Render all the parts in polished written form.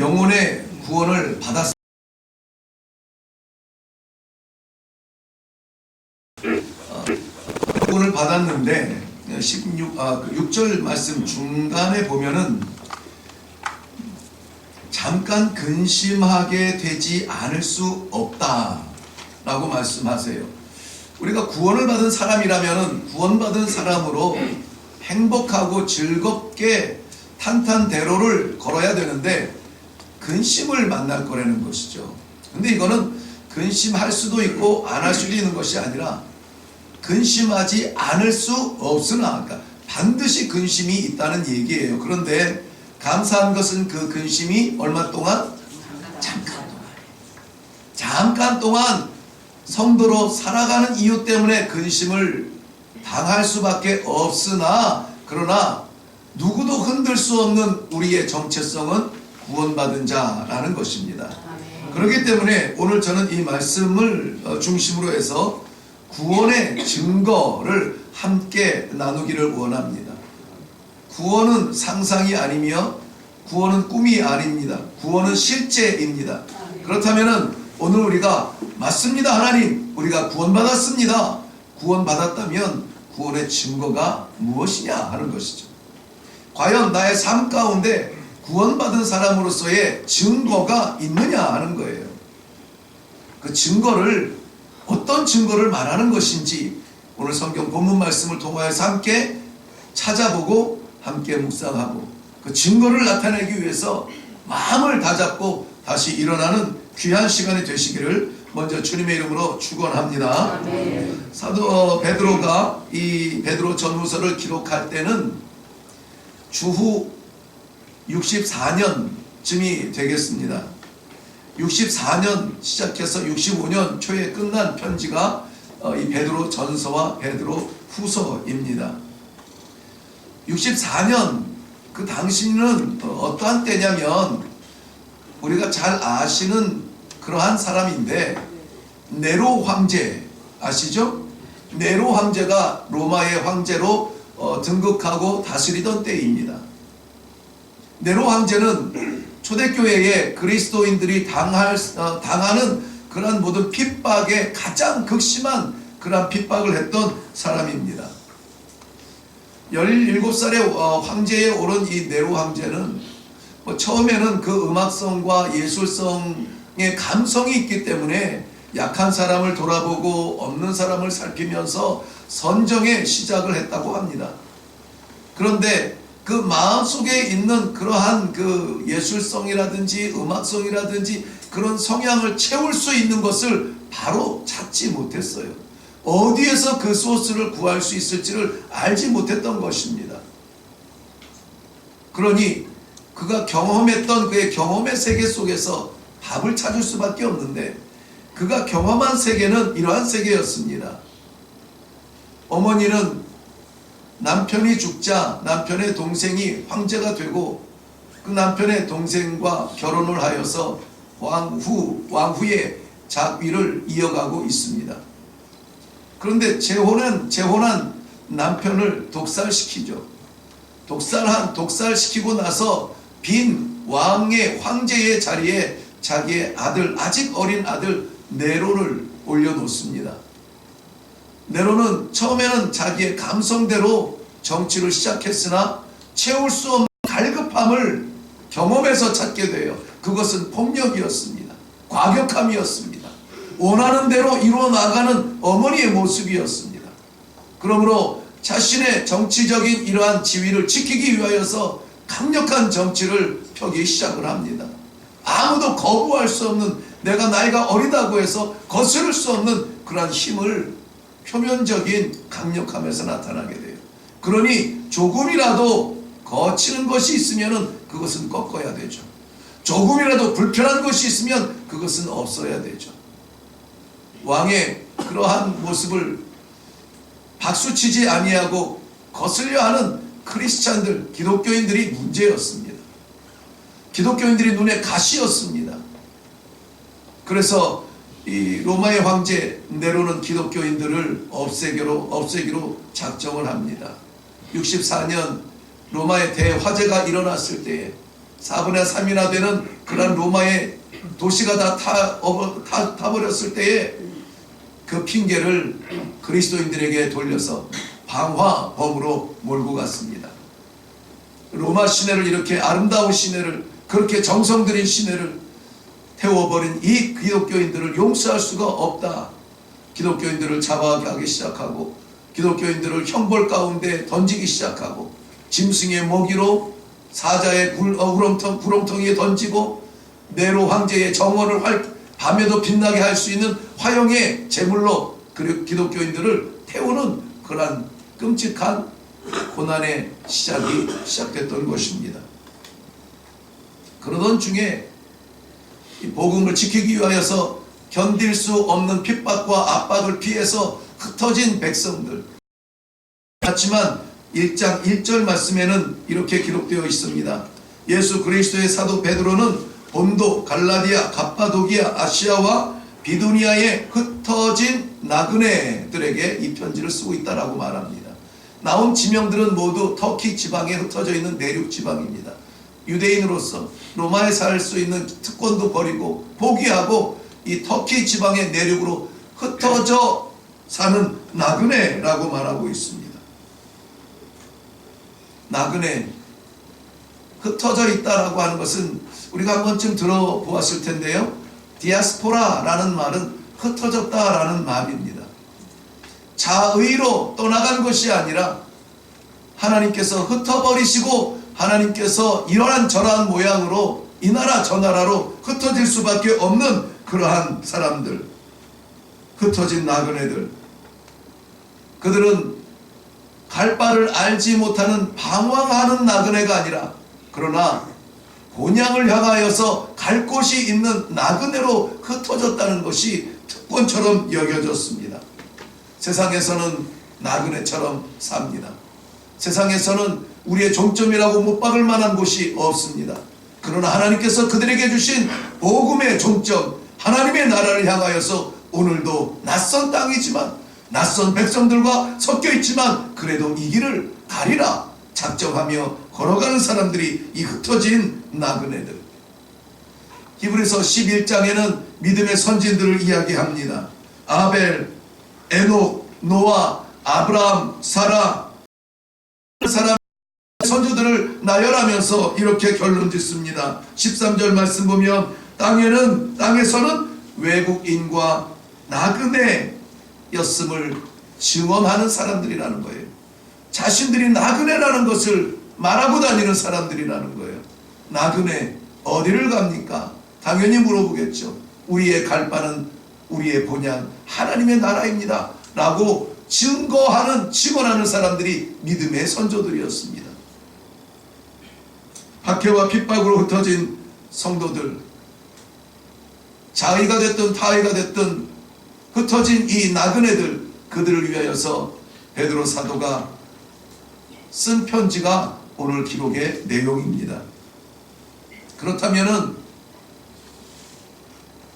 영혼의 구원을 받았습니다. 구원을 받았는데 6절 말씀 중간에 보면은 잠깐 근심하게 되지 않을 수 없다라고 말씀하세요. 우리가 구원을 받은 사람이라면은 구원받은 사람으로 행복하고 즐겁게 탄탄대로를 걸어야 되는데 근심을 만날 거라는 것이죠. 근데 이거는 근심할 수도 있고 안 할 수도 있는 것이 아니라 근심하지 않을 수 없으나, 그러니까 반드시 근심이 있다는 얘기예요. 그런데 감사한 것은 그 근심이 얼마 동안? 잠깐 동안 성도로 살아가는 이유 때문에 근심을 당할 수밖에 없으나, 그러나 누구도 흔들 수 없는 우리의 정체성은 구원받은 자라는 것입니다. 그렇기 때문에 오늘 저는 이 말씀을 중심으로 해서 구원의 증거를 함께 나누기를 원합니다. 구원은 상상이 아니며 구원은 꿈이 아닙니다. 구원은 실제입니다. 그렇다면 오늘 우리가 맞습니다, 하나님, 우리가 구원받았습니다. 구원받았다면 구원의 증거가 무엇이냐 하는 것이죠. 과연 나의 삶 가운데 구원받은 사람으로서의 증거가 있느냐 하는 거예요. 그 증거를, 어떤 증거를 말하는 것인지 오늘 성경 본문 말씀을 통하여서 함께 찾아보고 함께 묵상하고 그 증거를 나타내기 위해서 마음을 다잡고 다시 일어나는 귀한 시간이 되시기를 먼저 주님의 이름으로 축원합니다. 사도 베드로가 이 베드로 전후서를 기록할 때는 주후 64년쯤이 되겠습니다. 64년 시작해서 65년 초에 끝난 편지가 이 베드로 전서와 베드로 후서입니다. 64년, 그 당시는 어떠한 때냐면 우리가 잘 아시는 그러한 사람인데, 네로 황제 아시죠? 네로 황제가 로마의 황제로 등극하고 다스리던 때입니다. 네로 황제는 초대교회에 그리스도인들이 당하는 그러한 모든 핍박에 가장 극심한 그러한 핍박을 했던 사람입니다. 17살의 황제에 오른 이 네로 황제는 처음에는 그 음악성과 예술성의 감성이 있기 때문에 약한 사람을 돌아보고 없는 사람을 살피면서 선정의 시작을 했다고 합니다. 그런데 그 마음속에 있는 그러한 그 예술성이라든지 음악성이라든지 그런 성향을 채울 수 있는 것을 바로 찾지 못했어요. 어디에서 그 소스를 구할 수 있을지를 알지 못했던 것입니다. 그러니 그가 경험했던 그의 경험의 세계 속에서 답을 찾을 수밖에 없는데, 그가 경험한 세계는 이러한 세계였습니다. 어머니는 남편이 죽자 남편의 동생이 황제가 되고 그 남편의 동생과 결혼을 하여서 왕후의 작위를 이어가고 있습니다. 그런데 재혼한 남편을 독살시키죠. 독살시키고 나서 빈 황제의 자리에 자기의 아들, 아직 어린 아들 네로를 올려놓습니다. 네로는 처음에는 자기의 감성대로 정치를 시작했으나 채울 수 없는 갈급함을 경험해서 찾게 돼요. 그것은 폭력이었습니다. 과격함이었습니다. 원하는 대로 이루어 나가는 어머니의 모습이었습니다. 그러므로 자신의 정치적인 이러한 지위를 지키기 위하여서 강력한 정치를 펴기 시작을 합니다. 아무도 거부할 수 없는, 내가 나이가 어리다고 해서 거스를 수 없는 그러한 힘을 표면적인 강력함에서 나타나게 돼요. 그러니 조금이라도 거치는 것이 있으면 그것은 꺾어야 되죠. 조금이라도 불편한 것이 있으면 그것은 없어야 되죠. 왕의 그러한 모습을 박수치지 아니하고 거슬려 하는 크리스찬들, 기독교인들이 문제였습니다. 기독교인들이 눈에 가시였습니다. 그래서 이 로마의 황제 네로는 기독교인들을 없애기로 작정을 합니다. 64년 로마의 대화재가 일어났을 때에 4분의 3이나 되는 그런 로마의 도시가 다 타버렸을 때에 그 핑계를 그리스도인들에게 돌려서 방화범으로 몰고 갔습니다. 로마 시내를, 이렇게 아름다운 시내를, 그렇게 정성 들인 시내를 태워버린 이 기독교인들을 용서할 수가 없다. 기독교인들을 잡아가기 시작하고 기독교인들을 형벌 가운데 던지기 시작하고 짐승의 먹이로 사자의 구렁텅이에 던지고 네로 황제의 정원을 밤에도 빛나게 할 수 있는 화형의 제물로 기독교인들을 태우는 그러한 끔찍한 고난의 시작됐던 것입니다. 그러던 중에 이 복음을 지키기 위하여서 견딜 수 없는 핍박과 압박을 피해서 흩어진 백성들. 하지만 1장 1절 말씀에는 이렇게 기록되어 있습니다. 예수 그리스도의 사도 베드로는 본도, 갈라디아, 갑바도기아, 아시아와 비두니아에 흩어진 나그네들에게 이 편지를 쓰고 있다라고 말합니다. 나온 지명들은 모두 터키 지방에 흩어져 있는 내륙 지방입니다. 유대인으로서 로마에 살 수 있는 특권도 버리고 포기하고 이 터키 지방의 내륙으로 흩어져 사는 나그네라고 말하고 있습니다. 나그네, 흩어져 있다라고 하는 것은 우리가 한 번쯤 들어보았을 텐데요. 디아스포라라는 말은 흩어졌다라는 말입니다. 자의로 떠나간 것이 아니라 하나님께서 흩어버리시고 하나님께서 이러한 저러한 모양으로 이 나라 저 나라로 흩어질 수밖에 없는 그러한 사람들, 흩어진 나그네들. 그들은 갈 바를 알지 못하는 방황하는 나그네가 아니라 그러나 본향을 향하여서 갈 곳이 있는 나그네로 흩어졌다는 것이 특권처럼 여겨졌습니다. 세상에서는 나그네처럼 삽니다. 세상에서는 우리의 종점이라고 못 박을 만한 곳이 없습니다. 그러나 하나님께서 그들에게 주신 복음의 종점, 하나님의 나라를 향하여서 오늘도 낯선 땅이지만 낯선 백성들과 섞여 있지만 그래도 이 길을 가리라 작정하며 걸어가는 사람들이 이 흩어진 나그네들. 히브리서 11장에는 믿음의 선진들을 이야기합니다. 아벨, 에녹, 노아, 아브라함, 사라, 사람 선조들을 나열하면서 이렇게 결론 짓습니다. 13절 말씀 보면 땅에서는 외국인과 나그네였음을 증언하는 사람들이라는 거예요. 자신들이 나그네라는 것을 말하고 다니는 사람들이라는 거예요. 나그네 어디를 갑니까? 당연히 물어보겠죠. 우리의 갈 바는 우리의 본향 하나님의 나라입니다 라고 증언하는 사람들이 믿음의 선조들이었습니다. 박해와 핍박으로 흩어진 성도들, 자의가 됐든 타의가 됐든 흩어진 이 나그네들, 그들을 위하여서 베드로 사도가 쓴 편지가 오늘 기록의 내용입니다. 그렇다면은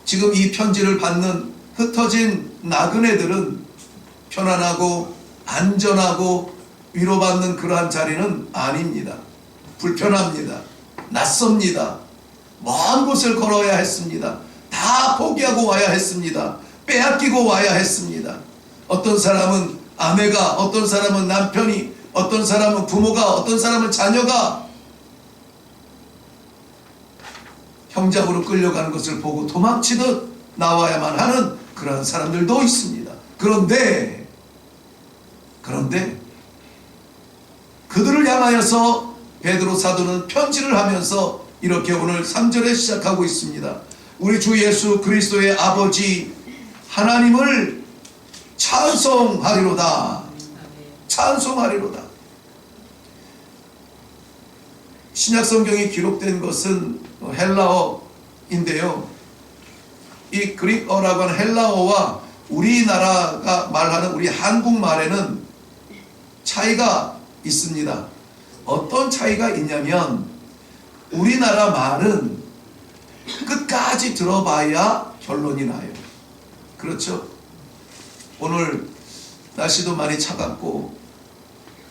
지금 이 편지를 받는 흩어진 나그네들은 편안하고 안전하고 위로받는 그러한 자리는 아닙니다. 불편합니다. 낯섭니다. 먼 곳을 걸어야 했습니다. 다 포기하고 와야 했습니다. 빼앗기고 와야 했습니다. 어떤 사람은 아내가, 어떤 사람은 남편이, 어떤 사람은 부모가, 어떤 사람은 자녀가 형잡으로 끌려가는 것을 보고 도망치듯 나와야만 하는 그런 사람들도 있습니다. 그런데 그들을 향하여서 베드로 사도는 편지를 하면서 이렇게 오늘 3절에 시작하고 있습니다. 우리 주 예수 그리스도의 아버지 하나님을 찬송하리로다. 찬송하리로다. 신약 성경이 기록된 것은 헬라어인데요. 이 그리스어라고 하는 헬라어와 우리나라가 말하는 우리 한국말에는 차이가 있습니다. 어떤 차이가 있냐면 우리나라 말은 끝까지 들어봐야 결론이 나요. 그렇죠? 오늘 날씨도 많이 차갑고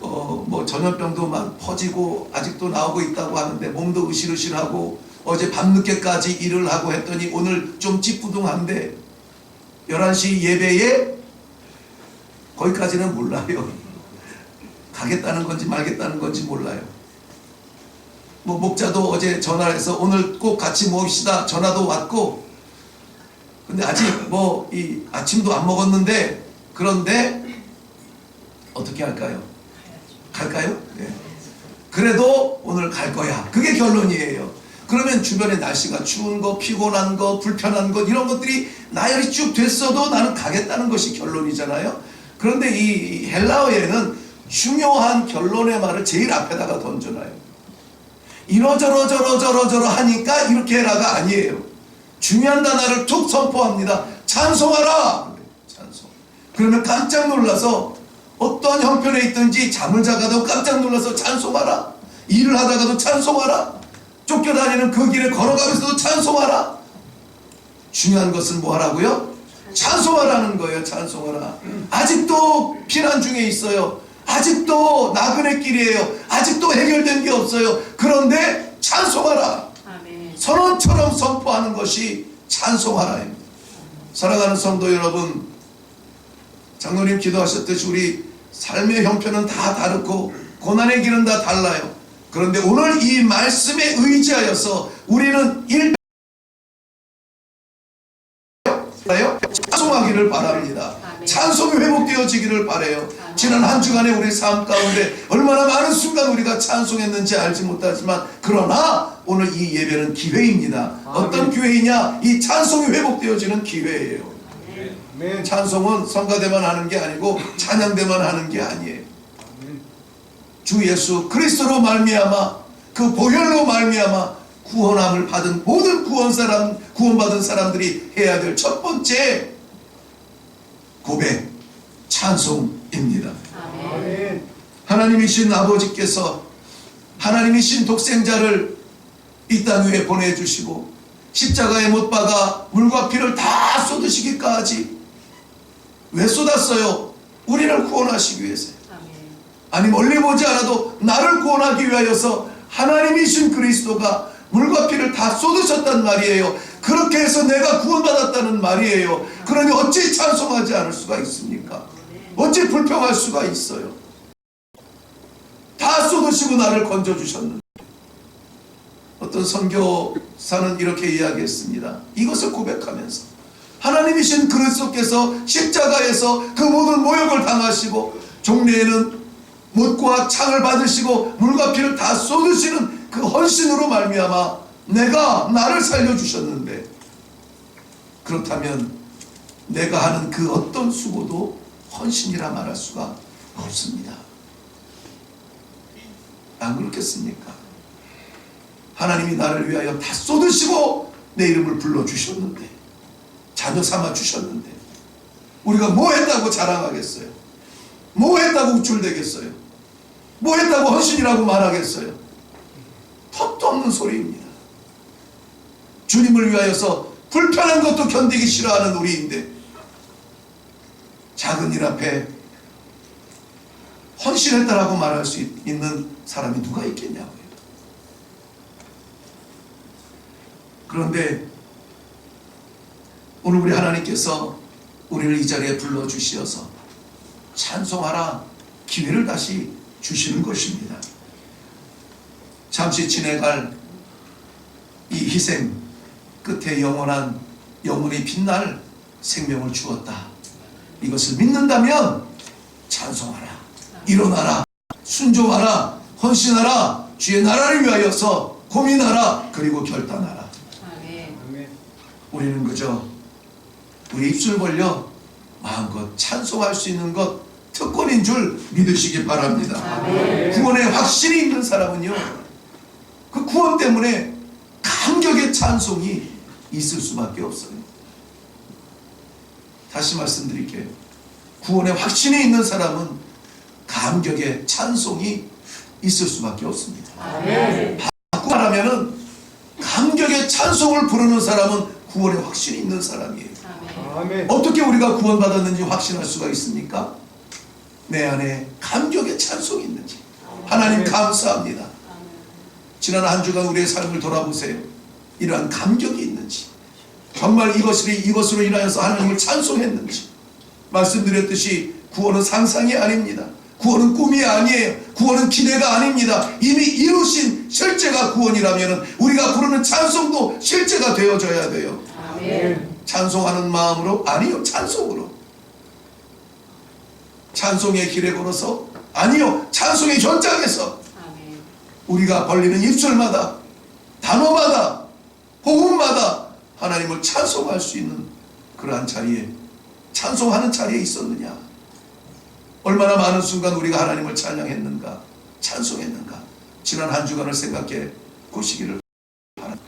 뭐 전염병도 막 퍼지고 아직도 나오고 있다고 하는데 몸도 으실으실하고 어제 밤늦게까지 일을 하고 했더니 오늘 좀 찌뿌둥한데 11시 예배에 거기까지는 몰라요. 가겠다는 건지 말겠다는 건지 몰라요. 뭐 목자도 어제 전화를 해서 오늘 꼭 같이 모읍시다 전화도 왔고, 근데 아직 뭐 이 아침도 안 먹었는데, 그런데 어떻게 할까요? 갈까요? 네. 그래도 오늘 갈 거야. 그게 결론이에요. 그러면 주변에 날씨가 추운 거, 피곤한 거, 불편한 것, 이런 것들이 나열이 쭉 됐어도 나는 가겠다는 것이 결론이잖아요. 그런데 이 헬라어에는 중요한 결론의 말을 제일 앞에다가 던져놔요. 이러저러저러저러저러 하니까 이렇게 해라가 아니에요. 중요한 단어를 툭 선포합니다. 찬송하라! 찬송. 그러면 깜짝 놀라서 어떤 형편에 있든지 잠을 자가도 깜짝 놀라서 찬송하라. 일을 하다가도 찬송하라. 쫓겨다니는 그 길에 걸어가면서도 찬송하라. 중요한 것은 뭐 하라고요? 찬송하라는 거예요. 찬송하라. 아직도 피난 중에 있어요. 아직도 나그네 길이에요. 아직도 해결된 게 없어요. 그런데 찬송하라. 아멘. 선언처럼 선포하는 것이 찬송하라입니다. 사랑하는 성도 여러분, 장로님 기도하셨듯이 우리 삶의 형편은 다 다르고 고난의 길은 다 달라요. 그런데 오늘 이 말씀에 의지하여서 우리는 찬송하기를 바랍니다. 찬송이 회복되어지기를 바라요. 지난 한 주간의 우리 삶 가운데 얼마나 많은 순간 우리가 찬송했는지 알지 못하지만, 그러나 오늘 이 예배는 기회입니다. 어떤 기회이냐? 이 찬송이 회복되어지는 기회예요. 찬송은 성가대만 하는 게 아니고 찬양대만 하는 게 아니에요. 주 예수 그리스도로 말미암아, 그 보혈로 말미암아 구원함을 받은 모든 구원받은 사람들이 해야 될 첫 번째 고백, 찬송입니다. 아멘. 하나님이신 아버지께서 하나님이신 독생자를 이 땅 위에 보내주시고 십자가에 못 박아 물과 피를 다 쏟으시기까지 왜 쏟았어요? 우리를 구원하시기 위해서요. 아니 멀리 보지 않아도 나를 구원하기 위하여서 하나님이신 그리스도가 물과 피를 다 쏟으셨단 말이에요. 그렇게 해서 내가 구원받았다는 말이에요. 그러니 어찌 찬송하지 않을 수가 있습니까? 어찌 불평할 수가 있어요? 다 쏟으시고 나를 건져주셨는데. 어떤 선교사는 이렇게 이야기했습니다. 이것을 고백하면서 하나님이신 그리스도께서 십자가에서 그 모든 모욕을 당하시고 종례에는 못과 창을 받으시고 물과 피를 다 쏟으시는 그 헌신으로 말미암아 나를 살려주셨는데, 그렇다면 내가 하는 그 어떤 수고도 헌신이라 말할 수가 없습니다. 안 그렇겠습니까? 하나님이 나를 위하여 다 쏟으시고 내 이름을 불러주셨는데, 자녀 삼아 주셨는데, 우리가 뭐 했다고 자랑하겠어요? 뭐 했다고 우쭐대겠어요? 뭐 했다고 헌신이라고 말하겠어요? 턱도 없는 소리입니다. 주님을 위하여서 불편한 것도 견디기 싫어하는 우리인데, 작은 일 앞에 헌신했다라고 말할 수 있는 사람이 누가 있겠냐고요. 그런데 오늘 우리 하나님께서 우리를 이 자리에 불러주시어서 찬송하라 기회를 다시 주시는 것입니다. 잠시 지내갈 이 희생 끝에 영원히 빛날 생명을 주었다. 이것을 믿는다면 찬송하라, 일어나라, 순종하라, 헌신하라, 주의 나라를 위하여서 고민하라, 그리고 결단하라. 아멘. 우리는 그저 우리 입술 벌려 마음껏 찬송할 수 있는 것 특권인 줄 믿으시기 바랍니다. 아멘. 구원에 확신이 있는 사람은요, 그 구원 때문에 감격의 찬송이 있을 수밖에 없어요. 다시 말씀드릴게요. 구원에 확신이 있는 사람은 감격의 찬송이 있을 수밖에 없습니다. 아멘. 바꾸고 말하면은 감격의 찬송을 부르는 사람은 구원에 확신이 있는 사람이에요. 아멘. 어떻게 우리가 구원받았는지 확신할 수가 있습니까? 내 안에 감격의 찬송이 있는지. 하나님 감사합니다. 지난 한 주간 우리의 삶을 돌아보세요. 이러한 감격이 있는지, 정말 이것으로 인하여서 하나님을 찬송했는지. 말씀드렸듯이 구원은 상상이 아닙니다. 구원은 꿈이 아니에요. 구원은 기대가 아닙니다. 이미 이루신 실제가 구원이라면 우리가 부르는 찬송도 실제가 되어져야 돼요. 아멘. 찬송하는 마음으로? 아니요, 찬송으로. 찬송의 길에 걸어서? 아니요, 찬송의 현장에서. 아멘. 우리가 벌리는 입술마다, 단어마다, 복음마다 하나님을 찬송할 수 있는 그러한 자리에, 찬송하는 자리에 있었느냐? 얼마나 많은 순간 우리가 하나님을 찬양했는가, 찬송했는가. 지난 한 주간을 생각해 보시기를 바랍니다.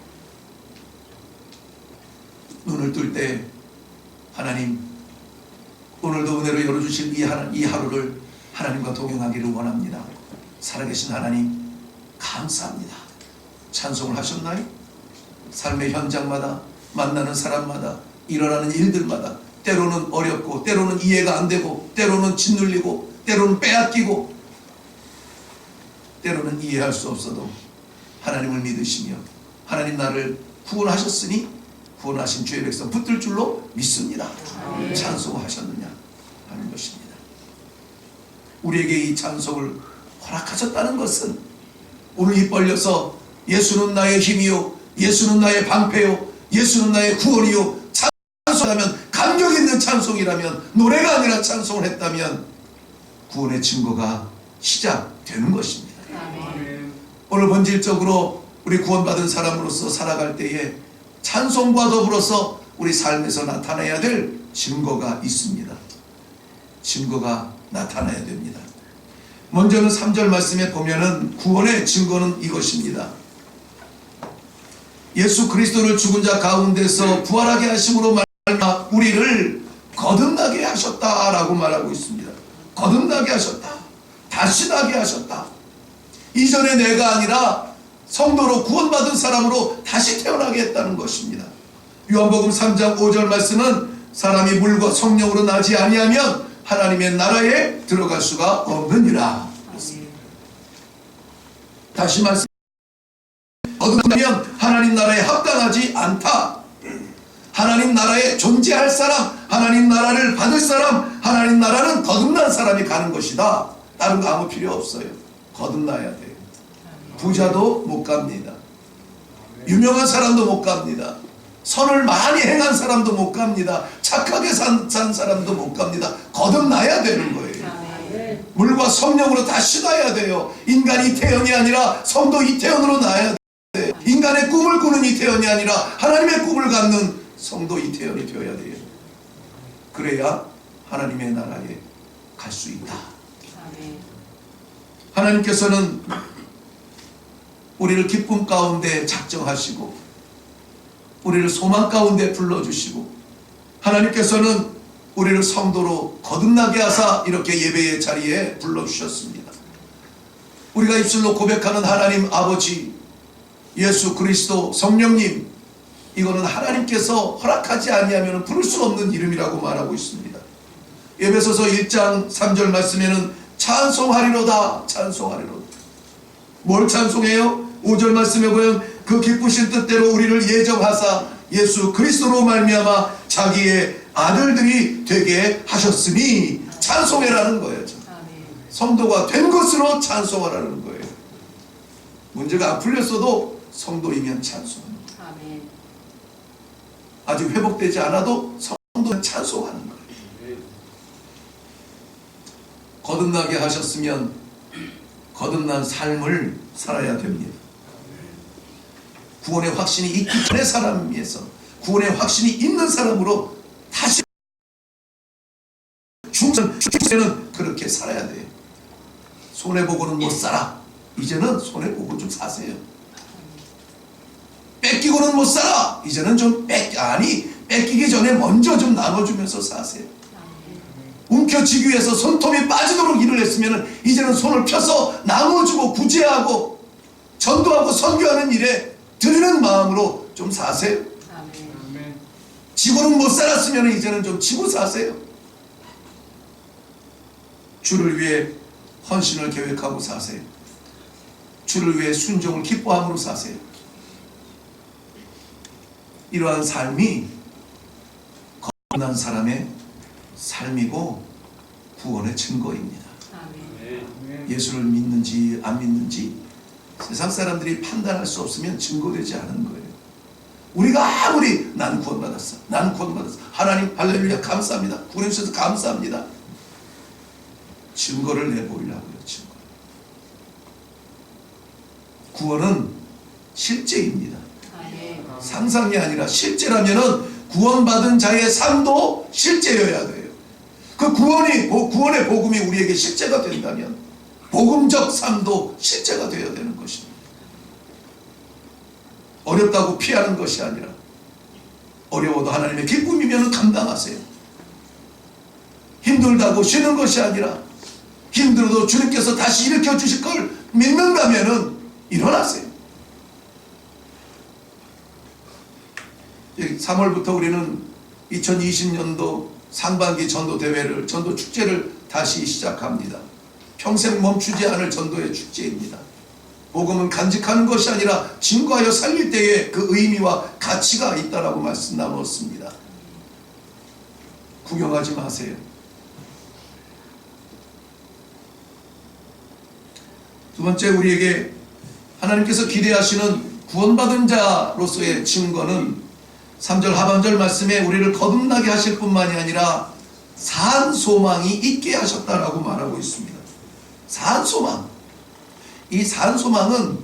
눈을 뜰 때 하나님, 오늘도 은혜로 열어주실 이 하루를 하나님과 동행하기를 원합니다. 살아계신 하나님 감사합니다. 찬송을 하셨나요? 삶의 현장마다, 만나는 사람마다, 일어나는 일들마다 때로는 어렵고, 때로는 이해가 안 되고, 때로는 짓눌리고, 때로는 빼앗기고, 때로는 이해할 수 없어도 하나님을 믿으시며 하나님 나를 구원하셨으니 구원하신 주의 백성 붙들 줄로 믿습니다. 찬송하셨느냐 하는 것입니다. 우리에게 이 찬송을 허락하셨다는 것은 오늘 입 벌려서 예수는 나의 힘이요, 예수는 나의 방패요, 예수는 나의 구원이요, 찬송하면, 감격 있는 찬송이라면, 노래가 아니라 찬송을 했다면 구원의 증거가 시작되는 것입니다. 아멘. 오늘 본질적으로 우리 구원받은 사람으로서 살아갈 때에 찬송과 더불어서 우리 삶에서 나타나야 될 증거가 있습니다. 증거가 나타나야 됩니다. 먼저는 3절 말씀에 보면은 구원의 증거는 이것입니다. 예수 그리스도를 죽은 자 가운데서 부활하게 하심으로 말미암아 우리를 거듭나게 하셨다라고 말하고 있습니다. 거듭나게 하셨다. 다시 나게 하셨다. 이전에 내가 아니라 성도로 구원받은 사람으로 다시 태어나게 했다는 것입니다. 요한복음 3장 5절 말씀은 사람이 물과 성령으로 나지 아니하면 하나님의 나라에 들어갈 수가 없느니라. 다시 말씀, 거듭나면 하나님 나라에 합당하지 않다. 하나님 나라에 존재할 사람, 하나님 나라를 받을 사람, 하나님 나라는 거듭난 사람이 가는 것이다. 다른 거 아무 필요 없어요. 거듭나야 돼요. 부자도 못 갑니다. 유명한 사람도 못 갑니다. 선을 많이 행한 사람도 못 갑니다. 착하게 산 사람도 못 갑니다. 거듭나야 되는 거예요. 물과 성령으로 다시 나야 돼요. 인간 이태원이 아니라 성도 이태원으로 나야 돼요. 인간의 꿈을 꾸는 이태원이 아니라 하나님의 꿈을 갖는 성도 이태원이 되어야 돼요. 그래야 하나님의 나라에 갈 수 있다. 하나님께서는 우리를 기쁨 가운데 작정하시고 우리를 소망 가운데 불러주시고 하나님께서는 우리를 성도로 거듭나게 하사 이렇게 예배의 자리에 불러주셨습니다. 우리가 입술로 고백하는 하나님 아버지, 예수 그리스도, 성령님, 이거는 하나님께서 허락하지 아니하면 부를 수 없는 이름이라고 말하고 있습니다. 에베소서 1장 3절 말씀에는 찬송하리로다, 찬송하리로다. 뭘 찬송해요? 5절 말씀에 보면 그 기쁘신 뜻대로 우리를 예정하사 예수 그리스도로 말미암아 자기의 아들들이 되게 하셨으니 찬송해라는 거예요. 성도가 된 것으로 찬송하라는 거예요. 문제가 안 풀렸어도 성도이면 찬송합니다. 아직 회복되지 않아도 성도는 찬송하는 거예요. 거듭나게 하셨으면 거듭난 삶을 살아야 됩니다. 구원의 확신이 있기 전의 사람에서 구원의 확신이 있는 사람으로 다시 중생은 그렇게 살아야 돼요. 손해보고는 못 살아. 이제는 손해보고 좀 사세요. 뺏기고는 못 살아. 이제는 좀 뺏기기 전에 먼저 좀 나눠주면서 사세요. 움켜쥐기 위해서 손톱이 빠지도록 일을 했으면 이제는 손을 펴서 나눠주고 구제하고 전도하고 선교하는 일에 드리는 마음으로 좀 사세요. 지고는 못 살았으면 이제는 좀 지고 사세요. 주를 위해 헌신을 계획하고 사세요. 주를 위해 순종을 기뻐함으로 사세요. 이러한 삶이 거듭난 사람의 삶이고 구원의 증거입니다. 예수를 믿는지 안 믿는지 세상 사람들이 판단할 수 없으면 증거되지 않은 거예요. 우리가 아무리 난 구원받았어, 난 구원받았어, 하나님 할렐루야 감사합니다, 구원해 주셔서 감사합니다, 증거를 내보이려고요. 증거. 구원은 실제입니다. 상상이 아니라 실제라면은 구원받은 자의 삶도 실제여야 돼요. 그 구원의 복음이 우리에게 실제가 된다면 복음적 삶도 실제가 되어야 되는 것입니다. 어렵다고 피하는 것이 아니라 어려워도 하나님의 기쁨이면 감당하세요. 힘들다고 쉬는 것이 아니라 힘들어도 주님께서 다시 일으켜 주실 걸 믿는다면 일어나세요. 3월부터 우리는 2020년도 상반기 전도 대회를, 전도 축제를 다시 시작합니다. 평생 멈추지 않을 전도의 축제입니다. 복음은 간직하는 것이 아니라 증거하여 살릴 때에 그 의미와 가치가 있다라고 말씀 나눴습니다. 구경하지 마세요. 두 번째, 우리에게 하나님께서 기대하시는 구원받은 자로서의 증거는 3절 하반절 말씀에 우리를 거듭나게 하실 뿐만이 아니라 산 소망이 있게 하셨다라고 말하고 있습니다. 산 소망. 이 산 소망은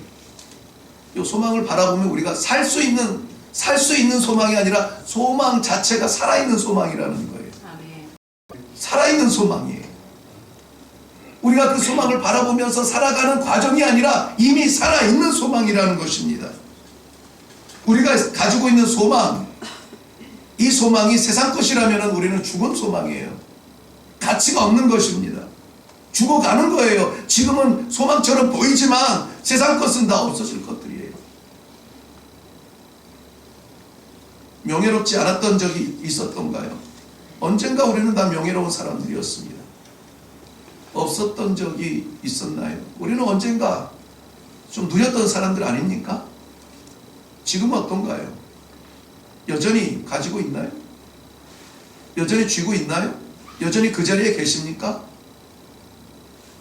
이 소망을 바라보면 우리가 살 수 있는 소망이 아니라 소망 자체가 살아있는 소망이라는 거예요. 살아있는 소망이에요. 우리가 그 소망을 바라보면서 살아가는 과정이 아니라 이미 살아있는 소망이라는 것입니다. 우리가 가지고 있는 소망, 이 소망이 세상 것이라면 우리는 죽은 소망이에요. 가치가 없는 것입니다. 죽어가는 거예요. 지금은 소망처럼 보이지만 세상 것은 다 없어질 것들이에요. 명예롭지 않았던 적이 있었던가요? 언젠가 우리는 다 명예로운 사람들이었습니다. 없었던 적이 있었나요? 우리는 언젠가 좀 누렸던 사람들 아닙니까? 지금은 어떤가요? 여전히 가지고 있나요? 여전히 쥐고 있나요? 여전히 그 자리에 계십니까?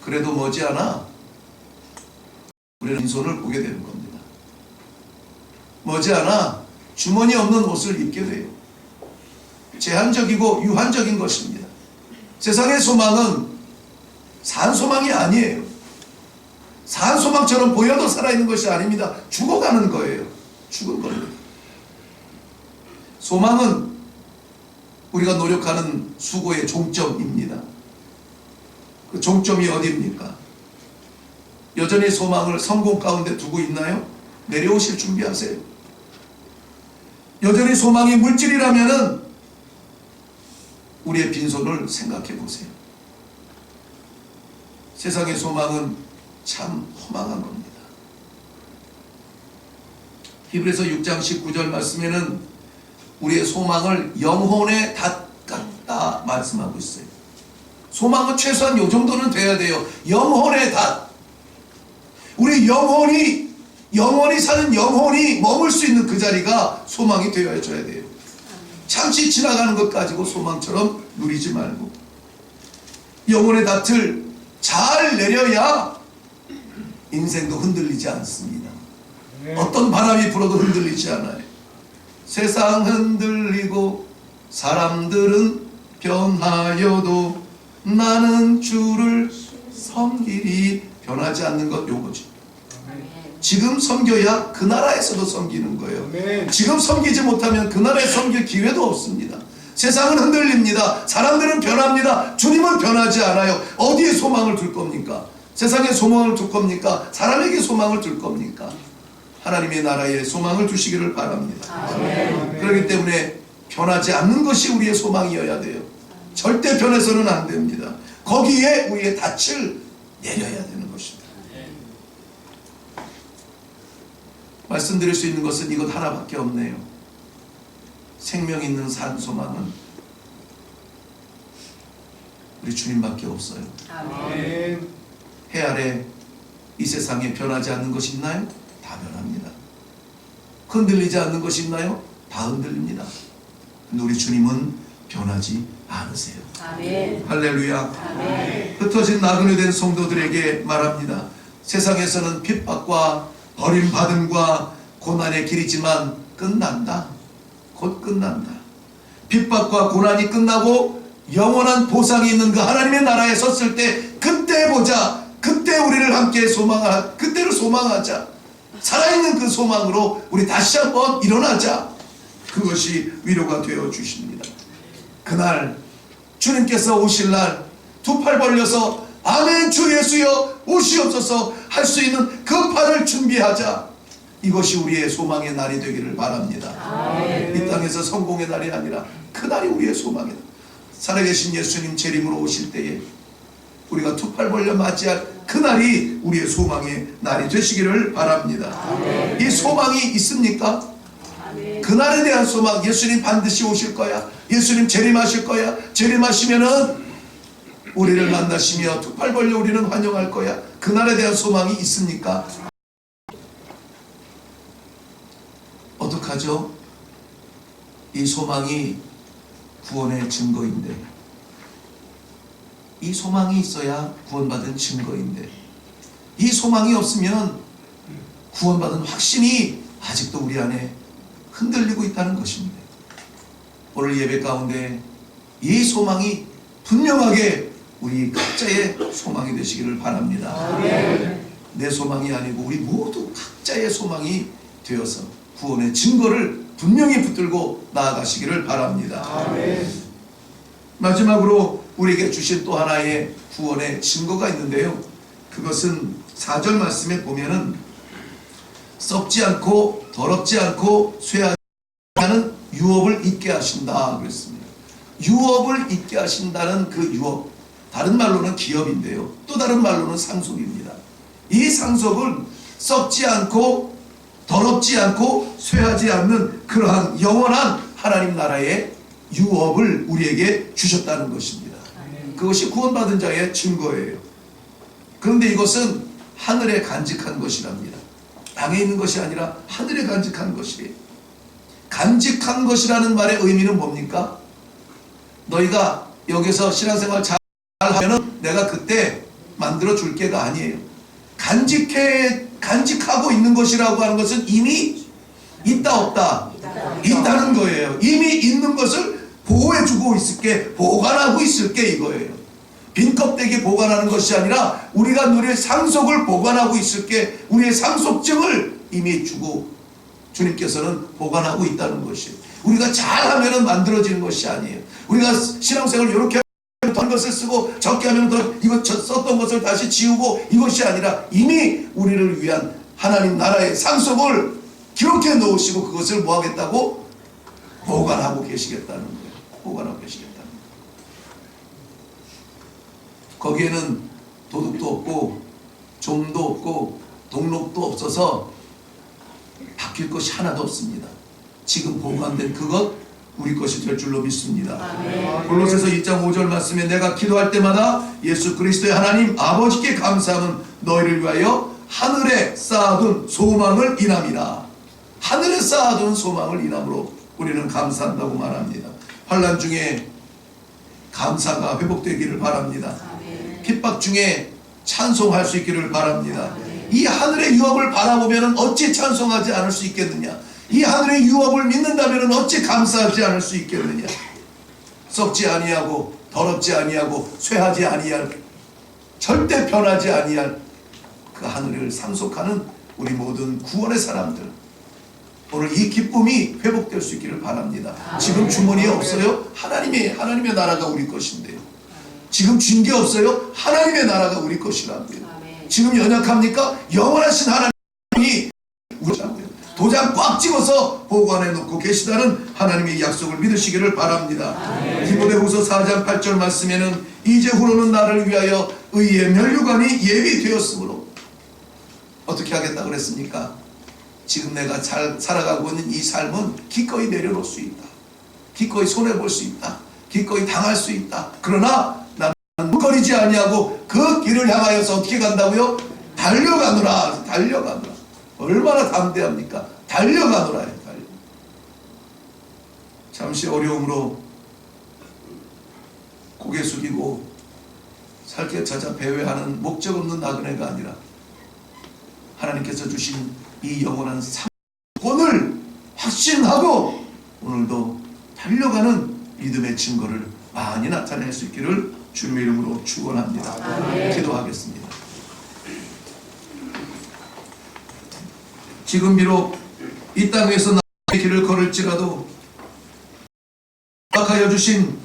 그래도 머지않아 우리는 빈손을 보게 되는 겁니다. 머지않아 주머니 없는 옷을 입게 돼요. 제한적이고 유한적인 것입니다. 세상의 소망은 산 소망이 아니에요. 산 소망처럼 보여도 살아있는 것이 아닙니다. 죽어가는 거예요. 죽은 겁니다. 소망은 우리가 노력하는 수고의 종점입니다. 그 종점이 어디입니까? 여전히 소망을 성공 가운데 두고 있나요? 내려오실 준비하세요. 여전히 소망이 물질이라면은 우리의 빈손을 생각해 보세요. 세상의 소망은 참 허망한 겁니다. 히브리서 6장 19절 말씀에는 우리의 소망을 영혼에 닿았다 말씀하고 있어요. 소망은 최소한 요 정도는 돼야 돼요. 영혼의 닷. 우리 영혼이 사는 영혼이 머물 수 있는 그 자리가 소망이 되어줘야 돼요. 잠시 지나가는 것 가지고 소망처럼 누리지 말고 영혼의 닷을 잘 내려야 인생도 흔들리지 않습니다. 어떤 바람이 불어도 흔들리지 않아요. 세상 흔들리고 사람들은 변하여도 나는 주를 섬기리. 변하지 않는 것 요거죠. 지금 섬겨야 그 나라에서도 섬기는 거예요. 지금 섬기지 못하면 그 나라에 섬길 기회도 없습니다. 세상은 흔들립니다. 사람들은 변합니다. 주님은 변하지 않아요. 어디에 소망을 둘 겁니까? 세상에 소망을 둘 겁니까? 사람에게 소망을 둘 겁니까? 하나님의 나라에 소망을 두시기를 바랍니다. 그렇기 때문에 변하지 않는 것이 우리의 소망이어야 돼요. 절대 변해서는 안 됩니다. 거기에 우리의 닻을 내려야 되는 것입니다. 말씀드릴 수 있는 것은 이것 하나밖에 없네요. 생명 있는 산 소망은 우리 주님밖에 없어요. 아멘. 해 아래 이 세상에 변하지 않는 것이 있나요? 다 변합니다. 흔들리지 않는 것이 있나요? 다 흔들립니다. 근데 우리 주님은 변하지 않으세요. 아멘. 할렐루야. 아멘. 흩어진 나그네 된 성도들에게 말합니다. 세상에서는 핍박과 버림받음과 고난의 길이지만 끝난다. 곧 끝난다. 핍박과 고난이 끝나고 영원한 보상이 있는 그 하나님의 나라에 섰을 때 그때 보자. 그때 우리를 함께 그때를 소망하자. 살아있는 그 소망으로 우리 다시 한번 일어나자. 그것이 위로가 되어 주십니다. 그날 주님께서 오실 날 두 팔 벌려서 아멘 주 예수여 오시옵소서 할 수 있는 그 팔을 준비하자. 이것이 우리의 소망의 날이 되기를 바랍니다. 아멘. 이 땅에서 성공의 날이 아니라 그 날이 우리의 소망이다. 살아계신 예수님 재림으로 오실 때에 우리가 두 팔 벌려 맞이할 그 날이 우리의 소망의 날이 되시기를 바랍니다. 아멘. 이 소망이 있습니까? 아멘. 그날에 대한 소망. 예수님 반드시 오실 거야. 예수님 재림하실 거야. 재림하시면은 우리를 만나시며 두 팔 벌려 우리는 환영할 거야. 그날에 대한 소망이 있습니까? 어떡하죠? 이 소망이 구원의 증거인데, 이 소망이 있어야 구원받은 증거인데, 이 소망이 없으면 구원받은 확신이 아직도 우리 안에 흔들리고 있다는 것입니다. 오늘 예배 가운데 이 소망이 분명하게 우리 각자의 소망이 되시기를 바랍니다. 아멘. 내 소망이 아니고 우리 모두 각자의 소망이 되어서 구원의 증거를 분명히 붙들고 나아가시기를 바랍니다. 아멘. 마지막으로 우리에게 주신 또 하나의 구원의 증거가 있는데요. 그것은 4절 말씀에 보면은 썩지 않고 더럽지 않고 쇠하지 않은 유업을 잊게 하신다 그랬습니다. 유업을 잊게 하신다는 그 유업, 다른 말로는 기업인데요. 또 다른 말로는 상속입니다. 이 상속은 썩지 않고 더럽지 않고 쇠하지 않는 그러한 영원한 하나님 나라의 유업을 우리에게 주셨다는 것입니다. 그것이 구원받은 자의 증거예요. 그런데 이것은 하늘에 간직한 것이랍니다. 땅에 있는 것이 아니라 하늘에 간직한 것이에요. 간직한 것이라는 말의 의미는 뭡니까? 너희가 여기서 신앙생활 잘 하면은 내가 그때 만들어 줄 게가 아니에요. 간직하고 있는 것이라고 하는 것은 이미 있다 없다? 있다는 거예요. 이미 있는 것을 보호해주고 있을게, 보관하고 있을게 이거예요. 빈 껍데기 보관하는 것이 아니라 우리가 누릴 상속을 보관하고 있을게, 우리의 상속증을 이미 주고 주님께서는 보관하고 있다는 것이에요. 우리가 잘하면 만들어지는 것이 아니에요. 우리가 신앙생활을 이렇게 하는 것을 쓰고 적게 하면 더 이거 썼던 것을 다시 지우고 이것이 아니라 이미 우리를 위한 하나님 나라의 상속을 기록해 놓으시고 그것을 뭐 하겠다고? 보관하고 계시겠다는 거예요. 보관하고 계시겠다는 거예요. 거기에는 도둑도 없고 좀도 없고 동록도 없어서 바뀔 것이 하나도 없습니다. 지금 보관된 그것 우리 것이 될 줄로 믿습니다. 아멘. 골로새서 2장 5절 말씀에 내가 기도할 때마다 예수 그리스도의 하나님 아버지께 감사함은 너희를 위하여 하늘에 쌓아둔 소망을 인함이라. 하늘에 쌓아둔 소망을 인함으로 우리는 감사한다고 말합니다. 환난 중에 감사가 회복되기를 바랍니다. 아멘. 핍박 중에 찬송할 수 있기를 바랍니다. 아멘. 이 하늘의 유업을 바라보면 어찌 찬송하지 않을 수 있겠느냐? 이 하늘의 유업을 믿는다면 어찌 감사하지 않을 수 있겠느냐? 썩지 아니하고 더럽지 아니하고 쇠하지 아니할, 절대 변하지 아니할 그 하늘을 상속하는 우리 모든 구원의 사람들, 오늘 이 기쁨이 회복될 수 있기를 바랍니다. 지금 주머니에 없어요? 하나님의 나라가 우리 것인데요. 지금 쥔 게 없어요? 하나님의 나라가 우리 것이라고요. 지금 연약합니까? 영원하신 하나님이 우리 것이라고요. 도장 꽉 찍어서 보관해 놓고 계시다는 하나님의 약속을 믿으시기를 바랍니다. 디모데후서 4장 8절 말씀에는 이제후로는 나를 위하여 의의 면류관이 예비되었으므로 어떻게 하겠다 그랬습니까? 지금 내가 잘 살아가고 있는 이 삶은 기꺼이 내려놓을 수 있다. 기꺼이 손해볼 수 있다. 기꺼이 당할 수 있다. 그러나 나는 멈춰버리지 아니하고 그 길을 향하여서 어떻게 간다고요? 달려가노라. 달려가노라. 얼마나 담대합니까? 달려가노라. 잠시 어려움으로 고개 숙이고 살게 찾아 배회하는 목적 없는 나그네가 아니라 하나님께서 주신 이 영원한 삶을 확신하고 오늘도 달려가는 믿음의 증거를 많이 나타낼 수 있기를 주님의 이름으로 축원합니다. 아멘. 기도하겠습니다. 지금 비록 이 땅에서 나의 길을 걸을지라도 허락하여 주신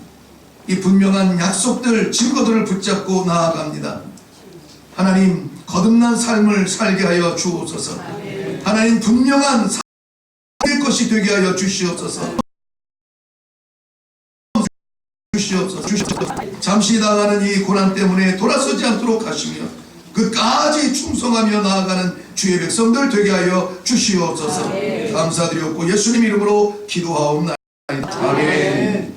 이 분명한 약속들, 증거들을 붙잡고 나아갑니다. 하나님, 거듭난 삶을 살게 하여 주옵소서. 하나님, 분명한 삶의 것이 되게 하여 주시옵소서. 잠시 당하는 이 고난 때문에 돌아서지 않도록 하시며 끝까지 충성하며 나아가는 주의 백성들 되게 하여 주시옵소서. 감사드렸고 예수님 이름으로 기도하옵나이다. 아멘.